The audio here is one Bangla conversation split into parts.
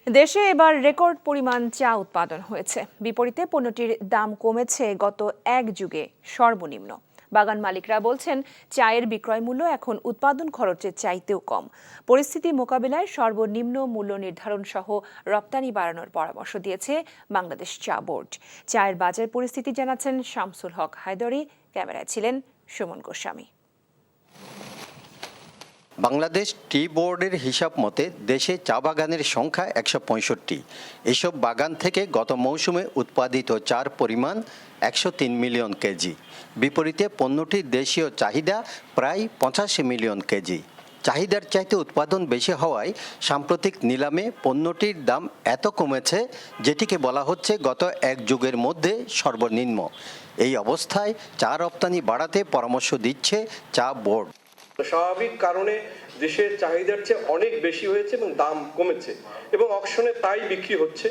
দেশে এবার রেকর্ড পরিমাণ চা উৎপাদন হয়েছে। বিপরীতে পণ্যটির দাম কমেছে গত এক যুগে সর্বনিম্ন। বাগান মালিকরা বলছেন, চায়ের বিক্রয় মূল্য এখন উৎপাদন খরচের চাইতেও কম। পরিস্থিতি মোকাবিলায় সর্বনিম্ন মূল্য নির্ধারণ সহ রপ্তানি বাড়ানোর পরামর্শ দিয়েছে বাংলাদেশ চা বোর্ড। চায়ের বাজার পরিস্থিতি জানাচ্ছেন শামসুল হক হায়দরি। ক্যামেরায় ছিলেন সুমন গোস্বামী। বাংলাদেশ টি বোর্ডের হিসাব মতে দেশে চা বাগানের সংখ্যা ১৬৫। এসব বাগান থেকে গত মৌসুমে উৎপাদিত চার পরিমাণ ১০৩ মিলিয়ন কেজি। বিপরীতে পণ্যটির দেশীয় চাহিদা প্রায় ৮৫ মিলিয়ন কেজি। চাহিদার চাইতে উৎপাদন বেশি হওয়ায় সাম্প্রতিক নিলামে পণ্যটির দাম এত কমেছে, যেটিকে বলা হচ্ছে গত এক যুগের মধ্যে সর্বনিম্ন। এই অবস্থায় চা রপ্তানি বাড়াতে পরামর্শ দিচ্ছে চা বোর্ড। স্বাভাবিক কারণে দেশের চাহিদার চেয়ে অনেক বেশি হয়েছে এবং দাম কমেছে এবং অকশনে তাই বিক্রি হচ্ছে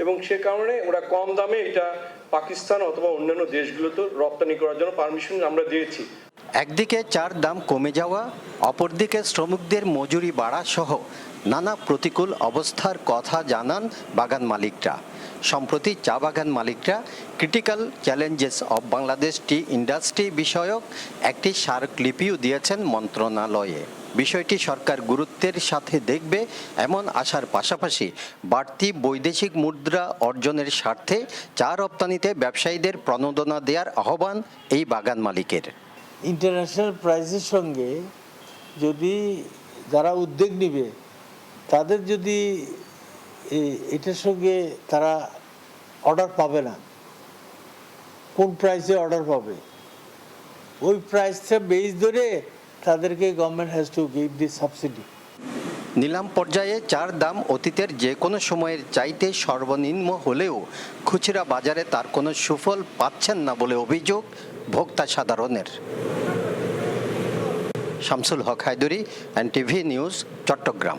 এবং সে কারণে ওরা কম দামে এটা পাকিস্তান অথবা অন্যান্য দেশগুলোতে রপ্তানি করার জন্য পারমিশন আমরা দিয়েছি। একদিকে চার দাম কমে যাওয়া, অপরদিকে শ্রমিকদের মজুরি বাড়া সহ নানা প্রতিকূল অবস্থার কথা জানান বাগান মালিকরা। সম্প্রতি চা বাগান মালিকরা critical challenges of Bangladesh T industry বিষয়ক একটি স্মারকলিপিও দিয়েছেন মন্ত্রণালয়ে। বিষয়টি সরকার গুরুত্বের সাথে দেখবে এমন আশার পাশাপাশি বাড়তি বৈদেশিক মুদ্রা অর্জনের স্বার্থে চা রপ্তানিতে ব্যবসায়ীদের প্রণোদনা দেওয়ার আহ্বান এই বাগান মালিকের। ইন্টারন্যাশনাল প্রাইসের সঙ্গে যদি যারা উদ্যোগ নেবে তাদের যদি এটার সঙ্গে তারা অর্ডার পাবে না, কোন প্রাইসে অর্ডার পাবে ওই প্রাইসটা বেস ধরে তাদেরকে government has to give this subsidy. নিলাম পর্যায়ে চার দাম অতীতের যে কোনো সময়ের চাইতে সর্বনিম্ন হলেও খুচরা বাজারে তার কোনো সুফল পাচ্ছেন না বলে অভিযোগ ভোক্তা সাধারণের। শামসুল হক হায়দরি, এনটিভি নিউজ, চট্টগ্রাম।